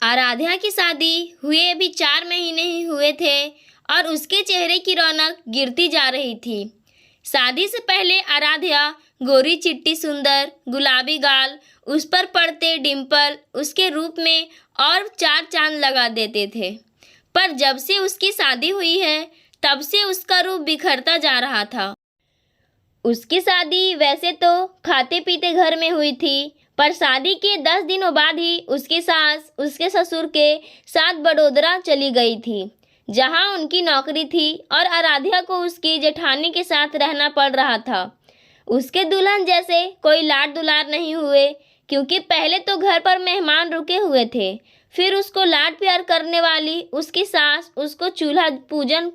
आराध्या की शादी हुए अभी 4 महीने ही हुए थे और उसके चेहरे की रौनक गिरती जा रही थी। शादी से पहले आराध्या गोरी चिट्टी सुंदर गुलाबी गाल, उस पर पड़ते डिम्पल उसके रूप में और चार चांद लगा देते थे। पर जब से उसकी शादी हुई है तब से उसका रूप बिखरता जा रहा था। उसकी शादी वैसे तो खाते पीते घर में हुई थी, पर शादी के 10 दिनों बाद ही उसकी सास उसके ससुर के साथ बड़ोदरा चली गई थी, जहां उनकी नौकरी थी और आराध्या को उसकी जेठानी के साथ रहना पड़ रहा था। उसके दुल्हन जैसे कोई लाड दुलार नहीं हुए, क्योंकि पहले तो घर पर मेहमान रुके हुए थे। फिर उसको लाड प्यार करने वाली उसकी सास उसको चूल्हा पूजन,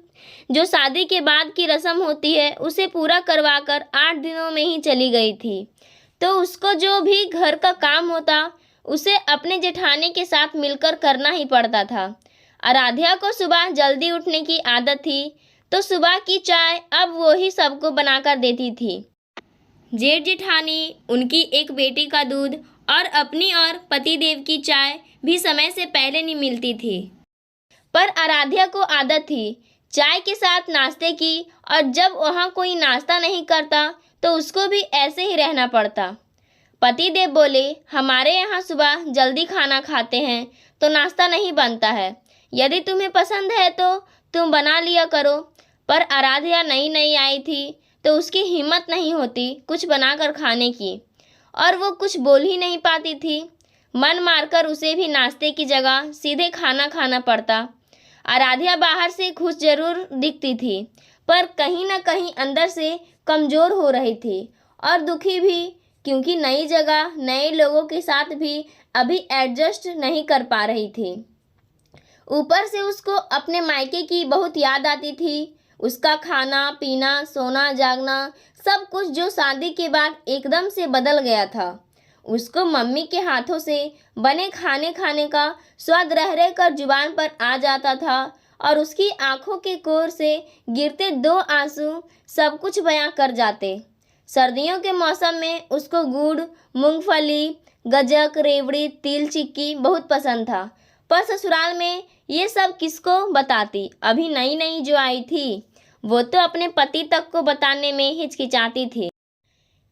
जो शादी के बाद की रस्म होती है, उसे पूरा करवाकर 8 दिनों में ही चली गई थी। तो उसको जो भी घर का काम होता उसे अपने जेठानी के साथ मिलकर करना ही पड़ता था। आराध्या को सुबह जल्दी उठने की आदत थी, तो सुबह की चाय अब वो ही सबको बनाकर देती थी। जेठ जेठानी, उनकी एक बेटी का दूध और अपनी और पतिदेव की चाय भी समय से पहले नहीं मिलती थी। पर आराध्या को आदत थी चाय के साथ नाश्ते की, और जब वहाँ कोई नाश्ता नहीं करता तो उसको भी ऐसे ही रहना पड़ता। पतिदेव बोले, हमारे यहाँ सुबह जल्दी खाना खाते हैं तो नाश्ता नहीं बनता है, यदि तुम्हें पसंद है तो तुम बना लिया करो। पर आराध्या नई नई आई थी तो उसकी हिम्मत नहीं होती कुछ बनाकर खाने की, और वो कुछ बोल ही नहीं पाती थी। मन मारकर उसे भी नाश्ते की जगह सीधे खाना खाना पड़ता। आराध्या बाहर से खुश जरूर दिखती थी, पर कहीं ना कहीं अंदर से कमज़ोर हो रही थी और दुखी भी, क्योंकि नई जगह नए लोगों के साथ भी अभी एडजस्ट नहीं कर पा रही थी। ऊपर से उसको अपने मायके की बहुत याद आती थी। उसका खाना पीना सोना जागना सब कुछ जो शादी के बाद एकदम से बदल गया था। उसको मम्मी के हाथों से बने खाने खाने का स्वाद रह रह कर जुबान पर आ जाता था, और उसकी आंखों के कोर से गिरते 2 आंसू सब कुछ बयां कर जाते। सर्दियों के मौसम में उसको गुड़, मूंगफली, गज्जक, रेवड़ी, तिल चिक्की बहुत पसंद था, पर ससुराल में ये सब किसको बताती। अभी नई नई जो आई थी वो तो अपने पति तक को बताने में हिचकिचाती थी।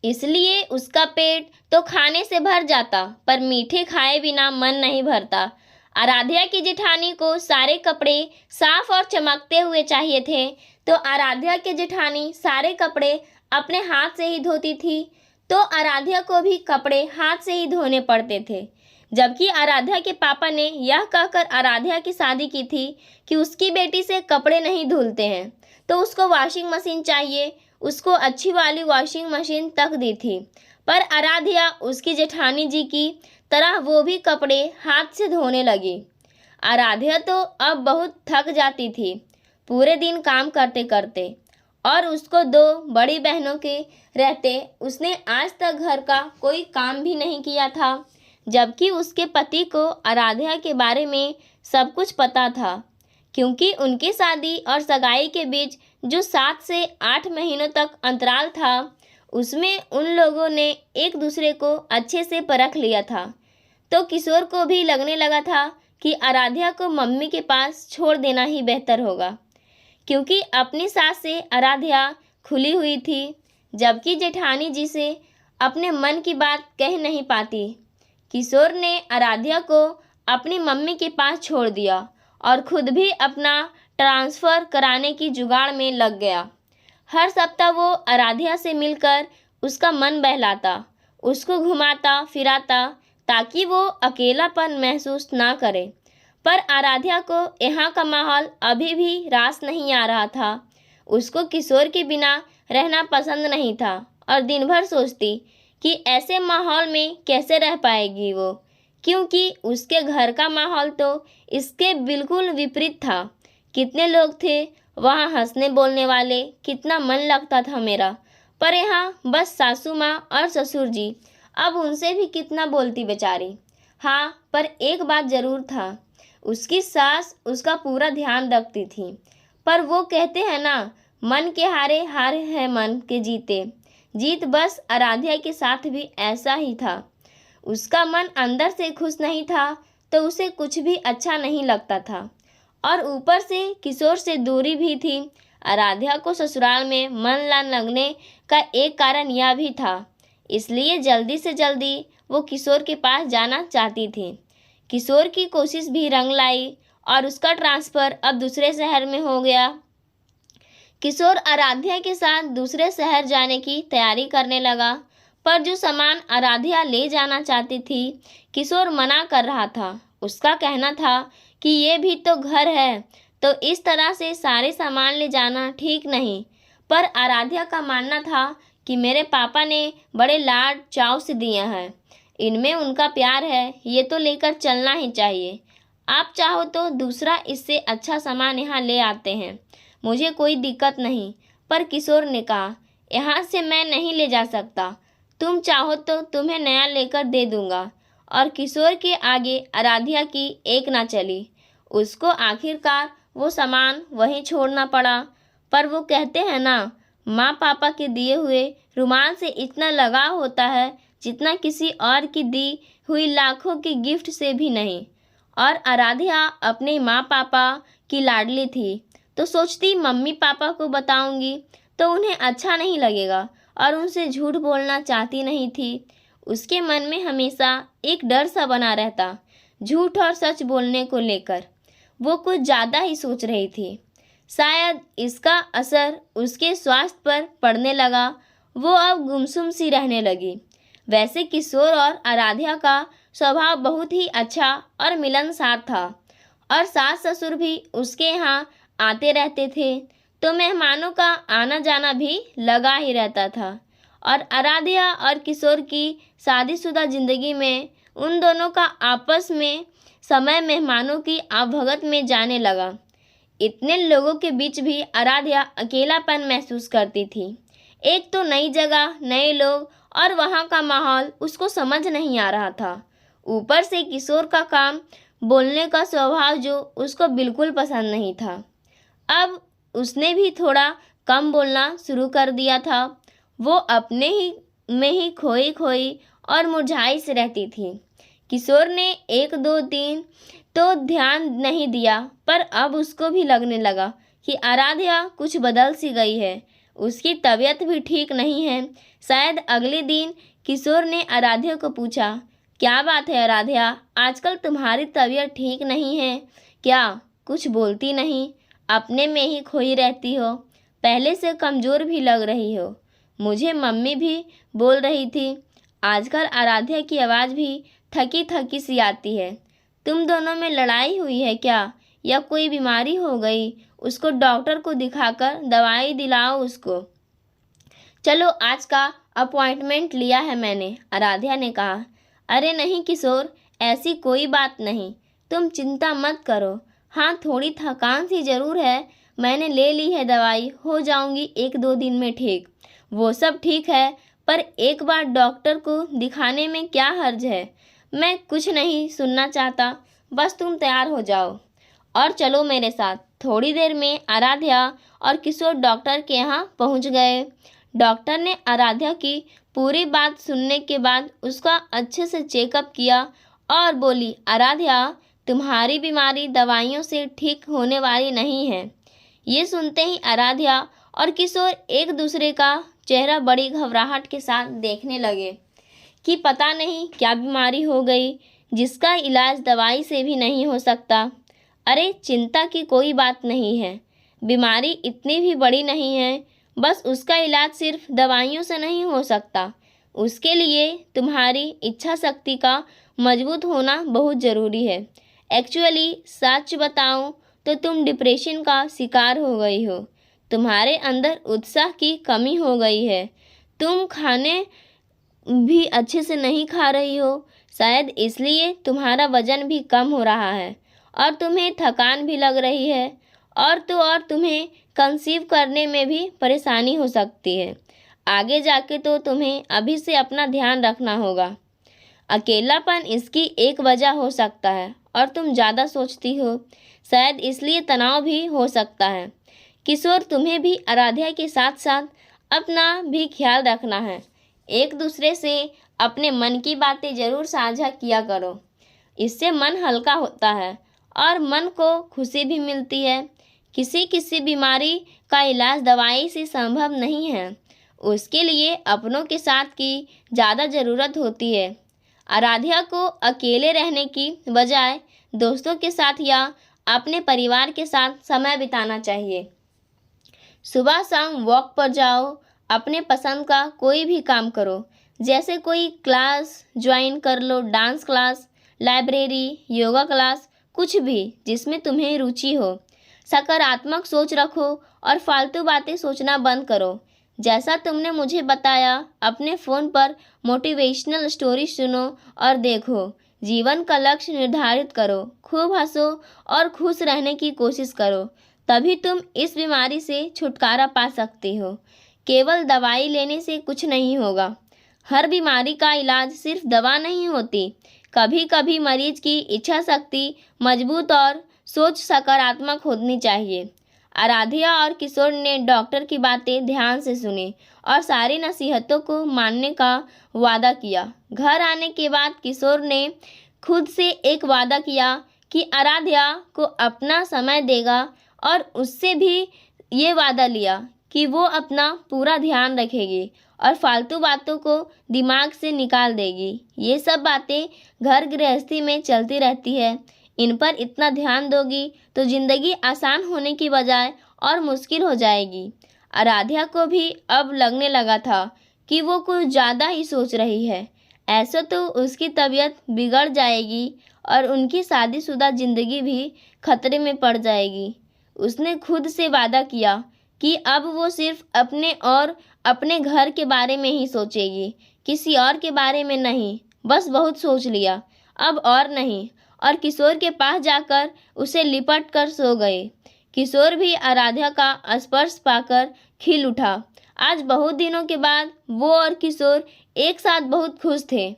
इसलिए उसका पेट तो खाने से भर जाता, पर मीठे खाए बिना मन नहीं भरता। आराध्या की जेठानी को सारे कपड़े साफ और चमकते हुए चाहिए थे, तो आराध्या के जेठानी सारे कपड़े अपने हाथ से ही धोती थी, तो आराध्या को भी कपड़े हाथ से ही धोने पड़ते थे। जबकि आराध्या के पापा ने यह कहकर आराध्या की शादी की थी कि उसकी बेटी से कपड़े नहीं धुलते हैं, तो उसको वॉशिंग मशीन चाहिए। उसको अच्छी वाली वॉशिंग मशीन तक दी थी, पर आराध्या उसकी जेठानी जी की तरह वो भी कपड़े हाथ से धोने लगी। आराध्या तो अब बहुत थक जाती थी पूरे दिन काम करते करते, और उसको 2 बड़ी बहनों के रहते उसने आज तक घर का कोई काम भी नहीं किया था। जबकि उसके पति को आराध्या के बारे में सब कुछ पता था, क्योंकि उनकी शादी और सगाई के बीच जो 7 से 8 महीनों तक अंतराल था, उसमें उन लोगों ने एक दूसरे को अच्छे से परख लिया था। तो किशोर को भी लगने लगा था कि आराध्या को मम्मी के पास छोड़ देना ही बेहतर होगा, क्योंकि अपनी सास से आराध्या खुली हुई थी, जबकि जेठानी जी से अपने मन की बात कह नहीं पाती। किशोर ने आराध्या को अपनी मम्मी के पास छोड़ दिया और खुद भी अपना ट्रांसफ़र कराने की जुगाड़ में लग गया। हर सप्ताह वो आराध्या से मिलकर उसका मन बहलाता, उसको घुमाता फिराता, ताकि वो अकेलापन महसूस ना करे। पर आराध्या को यहाँ का माहौल अभी भी रास नहीं आ रहा था। उसको किशोर के बिना रहना पसंद नहीं था, और दिन भर सोचती कि ऐसे माहौल में कैसे रह पाएगी वो, क्योंकि उसके घर का माहौल तो इसके बिल्कुल विपरीत था। कितने लोग थे वहाँ हंसने बोलने वाले, कितना मन लगता था मेरा, पर यहाँ बस सासू माँ और ससुर जी, अब उनसे भी कितना बोलती बेचारी। हाँ, पर एक बात ज़रूर था, उसकी सास उसका पूरा ध्यान रखती थी। पर वो कहते हैं ना, मन के हारे हार है मन के जीते। जीत बस आराध्या के साथ भी ऐसा ही था। उसका मन अंदर से खुश नहीं था तो उसे कुछ भी अच्छा नहीं लगता था और ऊपर से किशोर से दूरी भी थी। आराध्या को ससुराल में मन ना लगने का एक कारण यह भी था, इसलिए जल्दी से जल्दी वो किशोर के पास जाना चाहती थी। किशोर की कोशिश भी रंग लाई और उसका ट्रांसफ़र अब दूसरे शहर में हो गया। किशोर आराध्या के साथ दूसरे शहर जाने की तैयारी करने लगा, पर जो सामान आराध्या ले जाना चाहती थी, किशोर मना कर रहा था। उसका कहना था कि ये भी तो घर है, तो इस तरह से सारे सामान ले जाना ठीक नहीं। पर आराध्या का मानना था कि मेरे पापा ने बड़े लाड चाव से दिया है, इनमें उनका प्यार है, ये तो लेकर चलना ही चाहिए। आप चाहो तो दूसरा इससे अच्छा सामान यहाँ ले आते हैं, मुझे कोई दिक्कत नहीं। पर किशोर ने कहा, यहाँ से मैं नहीं ले जा सकता, तुम चाहो तो तुम्हें नया लेकर दे दूँगा। और किशोर के आगे आराध्या की एक ना चली। उसको आखिरकार वो सामान वहीं छोड़ना पड़ा। पर वो कहते हैं ना, माँ पापा के दिए हुए रुमाल से इतना लगाव होता है जितना किसी और की दी हुई लाखों की गिफ्ट से भी नहीं। और आराध्या अपने माँ पापा की लाडली थी, तो सोचती मम्मी पापा को बताऊंगी तो उन्हें अच्छा नहीं लगेगा, और उनसे झूठ बोलना चाहती नहीं थी। उसके मन में हमेशा एक डर सा बना रहता, झूठ और सच बोलने को लेकर। वो कुछ ज़्यादा ही सोच रही थी। शायद इसका असर उसके स्वास्थ्य पर पड़ने लगा। वो अब गुमसुम सी रहने लगी। वैसे किशोर और आराध्या का स्वभाव बहुत ही अच्छा और मिलनसार था, और सास ससुर भी उसके यहाँ आते रहते थे, तो मेहमानों का आना जाना भी लगा ही रहता था। और आराध्या और किशोर की शादीशुदा ज़िंदगी में उन दोनों का आपस में समय मेहमानों की आवभगत में जाने लगा। इतने लोगों के बीच भी आराध्या अकेलापन महसूस करती थी। एक तो नई जगह, नए लोग और वहाँ का माहौल उसको समझ नहीं आ रहा था। ऊपर से किशोर का काम बोलने का स्वभाव जो उसको बिल्कुल पसंद नहीं था। अब उसने भी थोड़ा कम बोलना शुरू कर दिया था। वो अपने ही में ही खोई खोई और मुरझाई से रहती थी। किशोर ने 1 2 3 तो ध्यान नहीं दिया, पर अब उसको भी लगने लगा कि आराध्या कुछ बदल सी गई है। उसकी तबीयत भी ठीक नहीं है। शायद अगले दिन किशोर ने आराध्या को पूछा, क्या बात है आराध्या, आजकल तुम्हारी तबीयत ठीक नहीं है क्या? कुछ बोलती नहीं, अपने में ही खोई रहती हो, पहले से कमज़ोर भी लग रही हो। मुझे मम्मी भी बोल रही थी। आजकल आराध्या की आवाज़ भी थकी थकी सी आती है। तुम दोनों में लड़ाई हुई है क्या, या कोई बीमारी हो गई? उसको डॉक्टर को दिखाकर दवाई दिलाओ उसको। चलो, आज का अपॉइंटमेंट लिया है मैंने, आराध्या ने कहा। अरे नहीं किशोर, ऐसी कोई बात नहीं, तुम चिंता मत करो। हाँ, थोड़ी थकान सी ज़रूर है, मैंने ले ली है दवाई, हो जाऊंगी 1 2 दिन में ठीक। वो सब ठीक है, पर एक बार डॉक्टर को दिखाने में क्या हर्ज है? मैं कुछ नहीं सुनना चाहता, बस तुम तैयार हो जाओ और चलो मेरे साथ। थोड़ी देर में आराध्या और किशोर डॉक्टर के यहाँ पहुँच गए। डॉक्टर ने आराध्या की पूरी बात सुनने के बाद उसका अच्छे से चेकअप किया और बोली, आराध्या, तुम्हारी बीमारी दवाइयों से ठीक होने वाली नहीं है। ये सुनते ही आराध्या और किशोर एक दूसरे का चेहरा बड़ी घबराहट के साथ देखने लगे कि पता नहीं क्या बीमारी हो गई जिसका इलाज दवाई से भी नहीं हो सकता। अरे चिंता की कोई बात नहीं है, बीमारी इतनी भी बड़ी नहीं है, बस उसका इलाज सिर्फ दवाइयों से नहीं हो सकता। उसके लिए तुम्हारी इच्छा शक्ति का मजबूत होना बहुत ज़रूरी है। एक्चुअली सच बताऊं तो तुम डिप्रेशन का शिकार हो गई हो। तुम्हारे अंदर उत्साह की कमी हो गई है। तुम खाने भी अच्छे से नहीं खा रही हो, शायद इसलिए तुम्हारा वज़न भी कम हो रहा है और तुम्हें थकान भी लग रही है। और तो और तुम्हें कंसीव करने में भी परेशानी हो सकती है। आगे जाके तो तुम्हें अभी से अपना ध्यान रखना होगा। अकेलापन इसकी एक वजह हो सकता है और तुम ज़्यादा सोचती हो, शायद इसलिए तनाव भी हो सकता है। किशोर, तुम्हें भी आराध्या के साथ साथ अपना भी ख्याल रखना है। एक दूसरे से अपने मन की बातें ज़रूर साझा किया करो। इससे मन हल्का होता है और मन को खुशी भी मिलती है। किसी किसी बीमारी का इलाज दवाई से संभव नहीं है, उसके लिए अपनों के साथ की ज़्यादा ज़रूरत होती है। आराध्या को अकेले रहने की बजाय दोस्तों के साथ या अपने परिवार के साथ समय बिताना चाहिए। सुबह शाम वॉक पर जाओ, अपने पसंद का कोई भी काम करो, जैसे कोई क्लास ज्वाइन कर लो, dance class, library, yoga class, कुछ भी जिसमें तुम्हें रुचि हो। सकारात्मक सोच रखो और फालतू बातें सोचना बंद करो। जैसा तुमने मुझे बताया, अपने फ़ोन पर मोटिवेशनल स्टोरी सुनो और देखो। जीवन का लक्ष्य निर्धारित करो, खूब हंसो और खुश रहने की कोशिश करो, तभी तुम इस बीमारी से छुटकारा पा सकती हो। केवल दवाई लेने से कुछ नहीं होगा। हर बीमारी का इलाज सिर्फ दवा नहीं होती। कभी कभी मरीज की इच्छा शक्ति मजबूत और सोच सकारात्मक होनी चाहिए। आराध्या और किशोर ने डॉक्टर की बातें ध्यान से सुनी और सारी नसीहतों को मानने का वादा किया। घर आने के बाद किशोर ने खुद से एक वादा किया कि आराध्या को अपना समय देगा और उससे भी ये वादा लिया कि वो अपना पूरा ध्यान रखेगी और फालतू बातों को दिमाग से निकाल देगी। ये सब बातें घर गृहस्थी में चलती रहती है। इन पर इतना ध्यान दोगी तो ज़िंदगी आसान होने की बजाय और मुश्किल हो जाएगी। आराध्या को भी अब लगने लगा था कि वो कुछ ज़्यादा ही सोच रही है। ऐसे तो उसकी तबीयत बिगड़ जाएगी और उनकी शादीशुदा ज़िंदगी भी खतरे में पड़ जाएगी। उसने खुद से वादा किया कि अब वो सिर्फ अपने और अपने घर के बारे में ही सोचेगी, किसी और के बारे में नहीं। बस बहुत सोच लिया, अब और नहीं। और किशोर के पास जाकर उसे लिपट कर सो गए। किशोर भी आराध्या का स्पर्श पाकर खिल उठा। आज बहुत दिनों के बाद वो और किशोर एक साथ बहुत खुश थे।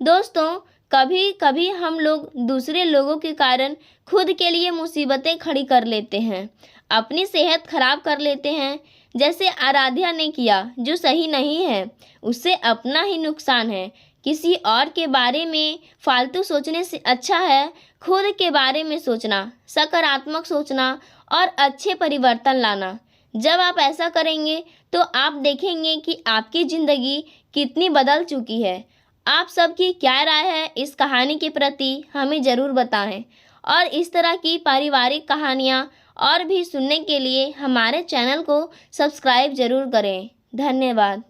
दोस्तों, कभी कभी हम लोग दूसरे लोगों के कारण खुद के लिए मुसीबतें खड़ी कर लेते हैं, अपनी सेहत खराब कर लेते हैं, जैसे आराध्या ने किया, जो सही नहीं है। उससे अपना ही नुकसान है। किसी और के बारे में फालतू सोचने से अच्छा है खुद के बारे में सोचना, सकारात्मक सोचना और अच्छे परिवर्तन लाना। जब आप ऐसा करेंगे तो आप देखेंगे कि आपकी ज़िंदगी कितनी बदल चुकी है। आप सबकी क्या राय है इस कहानी के प्रति हमें ज़रूर बताएं और इस तरह की पारिवारिक कहानियाँ और भी सुनने के लिए हमारे चैनल को सब्सक्राइब ज़रूर करें। धन्यवाद।